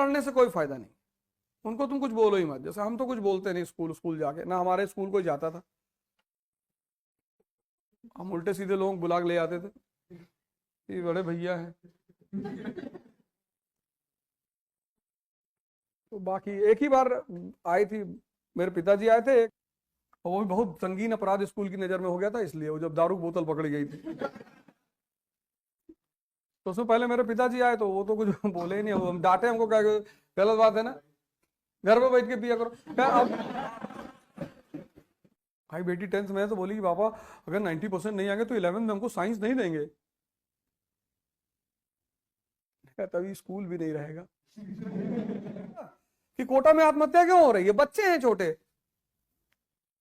लड़ने से कोई फायदा नहीं, उनको तुम कुछ बोलो ही मत। जैसे हम तो कुछ बोलते नहीं स्कूल जाके, ना हमारे स्कूल कोई जाता था, हम उल्टे सीधे लोग बुला के ले आते थे, ये बड़े भैया हैं। तो बाकी एक ही बार आई थी, मेरे पिताजी आए थे, और वो भी बहुत संगीन अपराध स्कूल की नजर में हो गया था, इसलिए वो जब दारू की बोतल पकड़ी गई थी, तो उसमें पहले मेरे पिताजी आए तो वो तो कुछ बोले ही नहीं, वो हम डांटे, हमको क्या गलत बात है ना, घर पे बैठ के पिया करो। क्या अब भाई बेटी 10th में है तो बोली कि पापा अगर 90% नहीं आएंगे तो 11th में हमको साइंस नहीं देंगे। तभी स्कूल भी नहीं रहेगा। कि कोटा में आत्महत्या क्यों हो रही है, बच्चे हैं छोटे,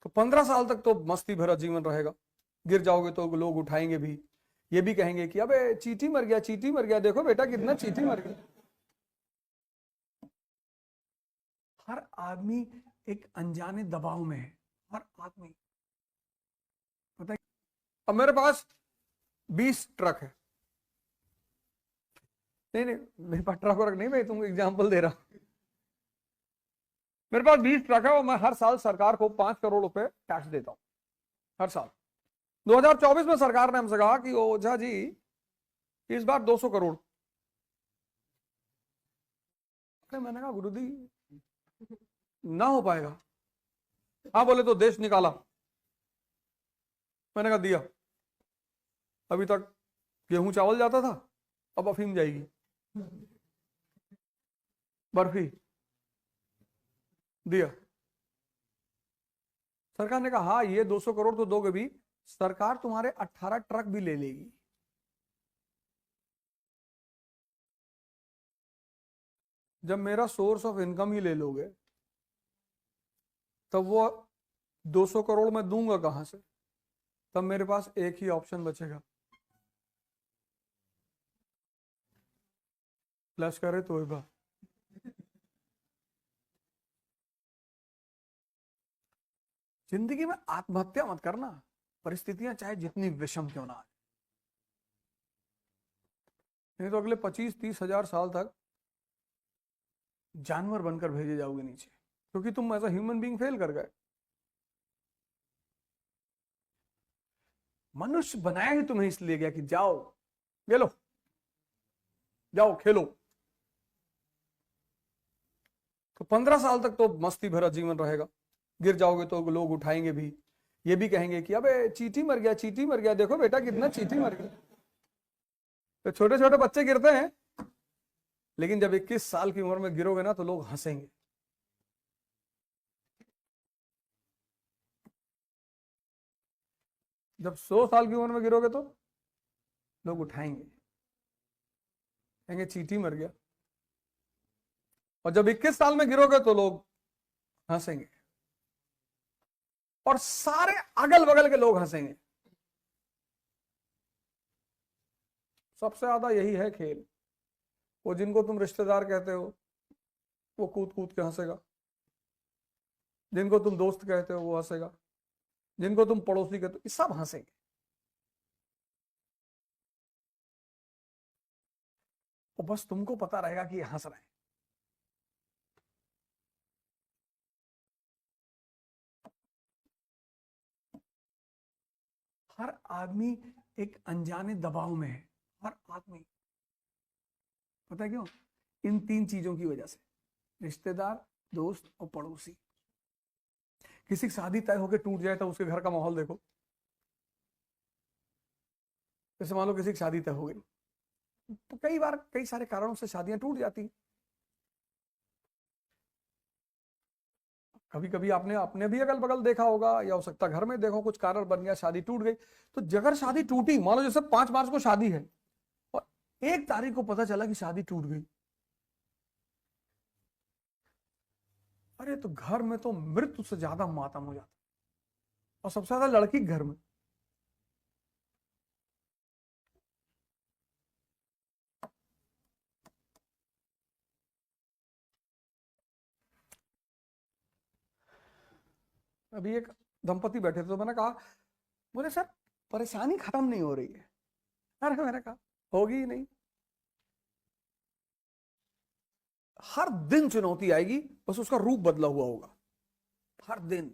तो 15 साल तक तो मस्ती भरा जीवन रहेगा, गिर जाओगे तो लोग उठाएंगे भी, ये भी कहेंगे कि अबे चींटी मर गया, चींटी मर गया, देखो बेटा कितना चींटी मर गया। हर आदमी एक अनजाने दबाव में है, हर आदमी, पता है। अब मेरे पास 20 ट्रक है, नहीं नहीं मेरे पास ट्रक वर्क नहीं, मैं तुमको एग्जाम्पल दे रहा हूं। मेरे पास 20 ट्रक है और मैं हर साल सरकार को 5 करोड़ रुपए टैक्स देता हूं, हर साल। 2024 में सरकार ने हमसे कहा कि ओझा जी इस बार 200 करोड़। मैंने कहा गुरुजी ना हो पाएगा। हाँ बोले तो देश निकाला। मैंने कहा दिया। अभी तक गेहूं चावल जाता था, अब अफीम जाएगी, बर्फी, दिया। सरकार ने कहा हाँ ये 200 करोड़ तो दोगे भी, सरकार तुम्हारे 18 ट्रक भी ले लेगी। जब मेरा सोर्स ऑफ इनकम ही ले लोगे तब वो 200 करोड़ मैं दूंगा कहां से? तब मेरे पास एक ही ऑप्शन बचेगा, प्लस करे तो बात। जिंदगी में आत्महत्या मत करना, परिस्थितियां चाहे जितनी विषम क्यों ना आए, नहीं तो अगले 25-30 हजार साल तक जानवर बनकर भेजे जाओगे नीचे, क्योंकि तुम as a human being fail कर गए। मनुष्य बनाया ही तुम्हें इसलिए गया कि जाओ खेलो, जाओ खेलो। तो 15 साल तक तो मस्ती भरा जीवन रहेगा, गिर जाओगे तो लोग उठाएंगे भी, ये भी कहेंगे कि अबे चींटी मर गया, चींटी मर गया, देखो बेटा कितना चींटी मर गया। तो छोटे छोटे बच्चे गिरते हैं, लेकिन जब 21 साल की उम्र में गिरोगे ना तो लोग हंसेंगे। जब 100 साल की उम्र में गिरोगे तो लोग उठाएंगे, कहेंगे चींटी मर गया। और जब 21 साल में गिरोगे तो लोग हंसेंगे, और सारे अगल बगल के लोग हंसेंगे। सबसे ज्यादा यही है खेल। वो जिनको तुम रिश्तेदार कहते हो वो कूद कूद के हंसेगा, जिनको तुम दोस्त कहते हो वो हंसेगा, जिनको तुम पड़ोसी कहते हो सब हंसेंगे। और बस तुमको पता रहेगा कि ये हंस रहे हैं। हर आदमी एक अनजाने दबाव में है, हर आदमी, पता है क्यों? इन 3 चीजों की वजह से, रिश्तेदार, दोस्त और पड़ोसी। किसी की शादी तय होकर टूट जाए तो उसके घर का माहौल देखो। जैसे मान लो किसी की शादी तय हो गई, तो कई बार कई सारे कारणों से शादियां टूट जाती। कभी कभी आपने अपने भी अगल बगल देखा होगा, या हो सकता घर में देखो कुछ कारण बन गया, शादी टूट गई। तो अगर शादी टूटी, मान लो जैसे 5 मार्च को शादी है और 1 तारीख को पता चला कि शादी टूट गई, अरे तो घर में तो मृत्यु से ज्यादा मातम हो जाता, और सबसे ज्यादा लड़की के घर में। अभी एक दंपति बैठे थे तो मैंने कहा, बोले सर परेशानी खत्म नहीं हो रही है। अरे मैंने कहा होगी ही नहीं, हर दिन चुनौती आएगी, बस उसका रूप बदला हुआ होगा। हर दिन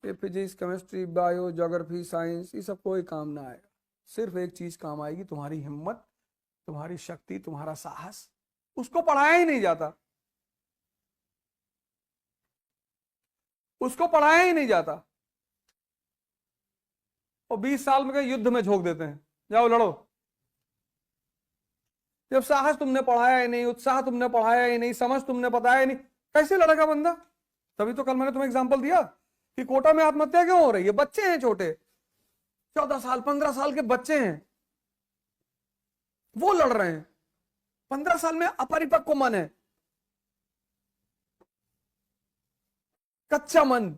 physics, chemistry, bio, geography, science, ये सब कोई काम ना आएगा। सिर्फ एक चीज काम आएगी, तुम्हारी हिम्मत, तुम्हारी शक्ति, तुम्हारा साहस। उसको पढ़ाया ही नहीं जाता, उसको पढ़ाया ही नहीं जाता। और 20 साल में युद्ध में झोंक देते हैं, जाओ लड़ो। जब साहस तुमने पढ़ाया ही नहीं, उत्साह तुमने पढ़ाया ही नहीं, समझ तुमने बताया ही नहीं, कैसे लड़ेगा बंदा? तभी तो कल मैंने तुम्हें एग्जांपल दिया कि कोटा में आत्महत्या क्यों हो रही है। बच्चे हैं छोटे, 14 साल 15 साल के बच्चे हैं, वो लड़ रहे हैं। 15 साल में अपरिपक्व मन है, कच्चा मन,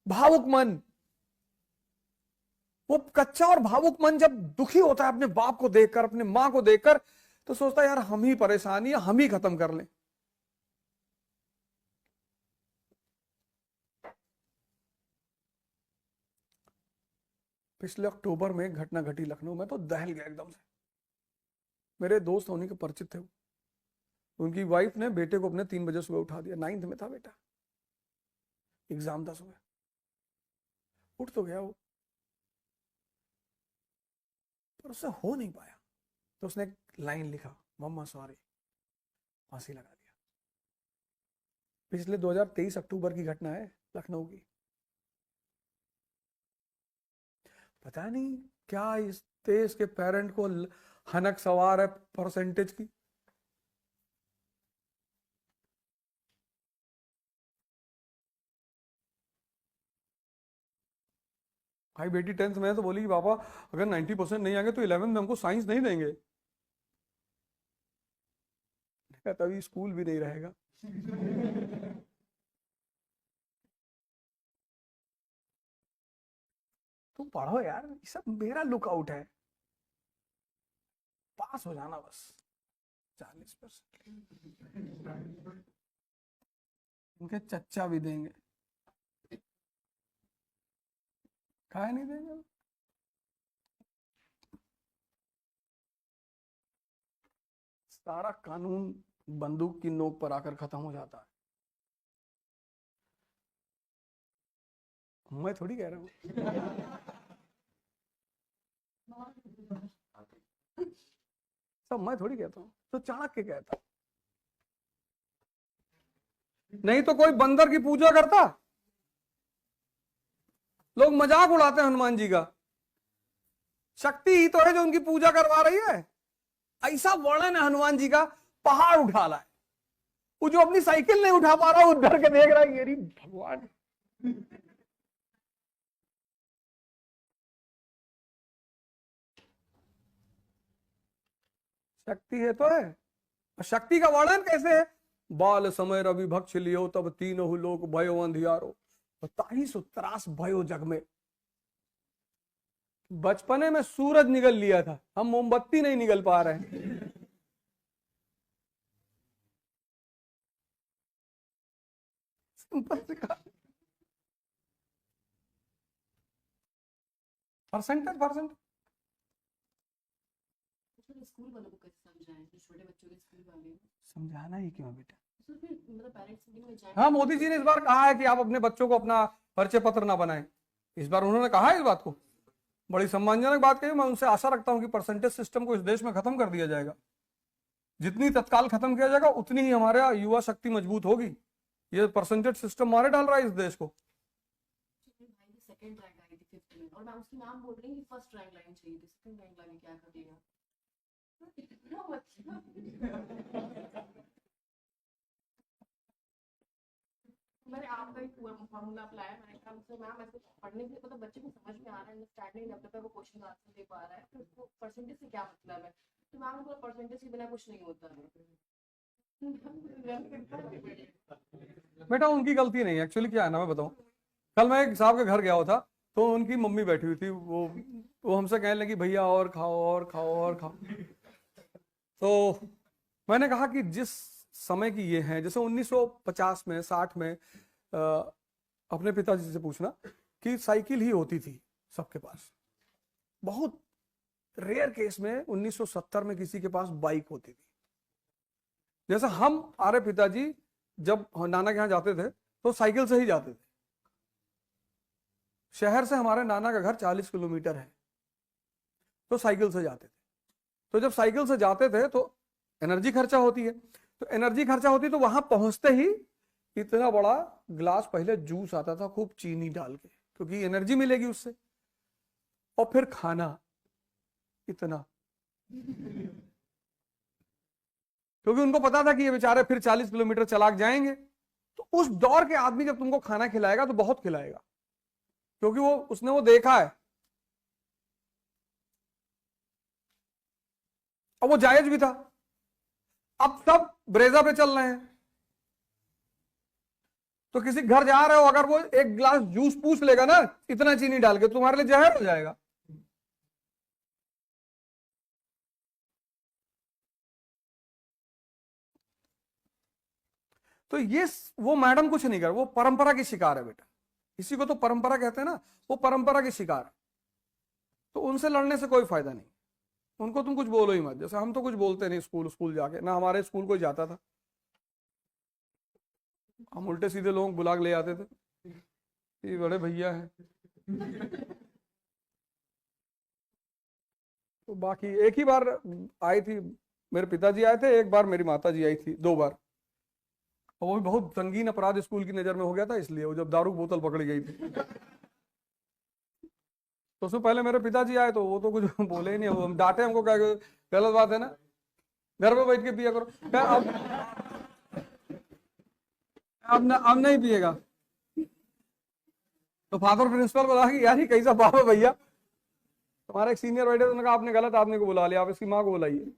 भावुक मन। वो कच्चा और भावुक मन जब दुखी होता है अपने बाप को देखकर, अपने मां को देखकर, तो सोचता है यार हम ही परेशानी है, हम ही खत्म कर लें। पिछले अक्टूबर में एक घटना घटी लखनऊ में, तो दहल गया एकदम से। मेरे दोस्त होने के परिचित थे वो। उनकी वाइफ ने बेटे को अपने 3 बजे सुबह उठा दिया। 9th में था बेटा, एग्जाम था सुबह। उठ तो गया वो, पर उससे हो नहीं पाया। तो उसने एक लाइन लिखा, मम्मा सॉरी, फांसी लगा दिया। पिछले 2023 अक्टूबर की घटना है लखनऊ की। पता नहीं क्या इस देश के पेरेंट को हनक सवार है परसेंटेज की। भाई बेटी 10th में है तो बोली कि पापा अगर 90% नहीं आएंगे तो 11th में हमको साइंस नहीं देंगे। तभी स्कूल भी नहीं रहेगा। तुम पढ़ो यार, ये सब मेरा लुकआउट है, पास हो जाना बस। 40% उनके चच्चा भी देंगे, काहे नहीं देंगे? सारा कानून बंदूक की नोक पर आकर खत्म हो जाता है। मैं थोड़ी कह रहा हूं, सब मैं थोड़ी कहता हूं, तो चाणक्य कहता। नहीं तो कोई बंदर की पूजा करता। लोग मजाक उड़ाते हैं हनुमान जी का, शक्ति ही तो है जो उनकी पूजा करवा रही है। ऐसा वर्णन है हनुमान जी का, पहाड़ उठा रहा है। वो जो अपनी साइकिल नहीं उठा पा रहा, वो डर के देख रहा है, ये भगवान। शक्ति है तो है। शक्ति का वर्णन कैसे है? बाल समय रवि भक्ष लियो, तब तीनों लोग भयो अंधियारो, ताही सो त्रास भयो जग में। बचपने में सूरज निगल लिया था, हम मोमबत्ती नहीं निगल पा रहे हैं। परसेंटेज स्कूल वालों को कैसे समझाएं, जो छोटे बच्चों के स्कूल वाले हैं? समझाना ही क्यों बेटा? मतलब पेरेंट्स मीटिंग में जाएं। हाँ, मोदी जी ने इस बार कहा है कि आप अपने बच्चों को अपना परिचय पत्र ना बनाएं। इस बार उन्होंने कहा है इस बात को, बड़ी सम्मानजनक बात कही। मैं उनसे आशा रखता हूं कि परसेंटेज सिस्टम को इस देश में खत्म कर दिया जाएगा। जितनी तत्काल खत्म किया जाएगा उतनी ही हमारा युवा शक्ति मजबूत होगी। ये परसेंटेज सिस्टम मारे डाल रहा है इस देश को। भाई सेकंड रैंक आई थी 5th में, और मैं उसकी नाम बोल रही हूँ कि फर्स्ट रैंक लाइन चाहिए थी, सेकंड रैंक लाइन क्या कर देगा? मैंने आपका ही पूरा फॉर्मूला अप्लाई, मैंने कहा मुझसे मैम ऐसे पढ़ने से मतलब बच्चे को समझ में आ रहा है, अंडरस्टैंडिंग लेवल पे वो क्वेश्चन आंसर दे पा रहा है, तो उसको परसेंटेज से क्या मतलब है? तो मैम ने बोला परसेंटेज के बिना कुछ नहीं होता है। बेटा उनकी गलती नहीं है। एक्चुअली क्या है ना, मैं बताऊं, कल मैं एक साहब के घर गया हुआ था, तो उनकी मम्मी बैठी हुई थी। वो हमसे कहने लगी भैया और खाओ और खाओ और खाओ। तो मैंने कहा कि जिस समय की ये है, जैसे 1950 में 60 में अपने पिताजी से पूछना कि साइकिल ही होती थी सबके पास। बहुत रेयर केस में 1970 में किसी के पास बाइक होती थी। जैसे हमारे पिताजी जब नाना के यहाँ जाते थे तो साइकिल से ही जाते थे। शहर से हमारे नाना का घर 40 किलोमीटर है, तो साइकिल से जाते थे। तो जब साइकिल से जाते थे तो एनर्जी खर्चा होती है, तो एनर्जी खर्चा होती तो वहां पहुंचते ही इतना बड़ा ग्लास पहले जूस आता था खूब चीनी डाल के, क्योंकि एनर्जी मिलेगी उससे, और फिर खाना इतना, क्योंकि उनको पता था कि ये बेचारे फिर 40 किलोमीटर चला जाएंगे। तो उस दौर के आदमी जब तुमको खाना खिलाएगा तो बहुत खिलाएगा, क्योंकि उसने वो देखा है, और वो जायज भी था। अब सब ब्रेजा पे चल रहे हैं, तो किसी घर जा रहे हो, अगर वो एक गिलास जूस पूछ लेगा ना इतना चीनी डाल के, तुम्हारे लिए जहर हो जाएगा। तो ये वो मैडम कुछ नहीं कर, वो परंपरा की शिकार है बेटा, इसी को तो परंपरा कहते हैं ना, वो परंपरा की शिकार है। तो उनसे लड़ने से कोई फायदा नहीं, उनको तुम कुछ बोलो ही मत। जैसे हम तो कुछ बोलते नहीं स्कूल जाके, ना हमारे स्कूल कोई जाता था, हम उल्टे सीधे लोग बुला के ले आते थे, ये बड़े भैया हैं। तो बाकी एक ही बार आई थी, मेरे पिताजी आए थे, एक बार मेरी माता जी आई थी, 2 बार, और वो भी बहुत संगीन अपराध स्कूल की नजर में हो गया था, इसलिए वो जब दारू की बोतल पकड़ी गई थी। तो उसमें पहले मेरे पिताजी आए तो वो तो कुछ बोले ही नहीं, हम डांटे, हमको क्या गलत बात है ना, घर पे बैठ के पिया करो। अब नहीं पिएगा। तो फादर प्रिंसिपल बोला कि यार ये कैसा बाप है भैया, तुम्हारा एक सीनियर बैठे, उन्होंने कहा आपने गलत आदमी को बुला लिया, आप इसकी माँ को बुलाइए।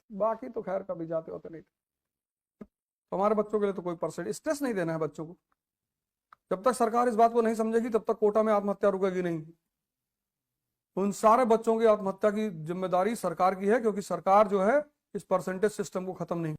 बाकी तो खैर कभी जाते होते नहीं। तो हमारे बच्चों के लिए तो कोई परसेंट स्ट्रेस नहीं देना है बच्चों को। जब तक सरकार इस बात को नहीं समझेगी तब तक कोटा में आत्महत्या रुकेगी नहीं। उन सारे बच्चों की आत्महत्या की जिम्मेदारी सरकार की है, क्योंकि सरकार जो है इस परसेंटेज सिस्टम को खत्म नहीं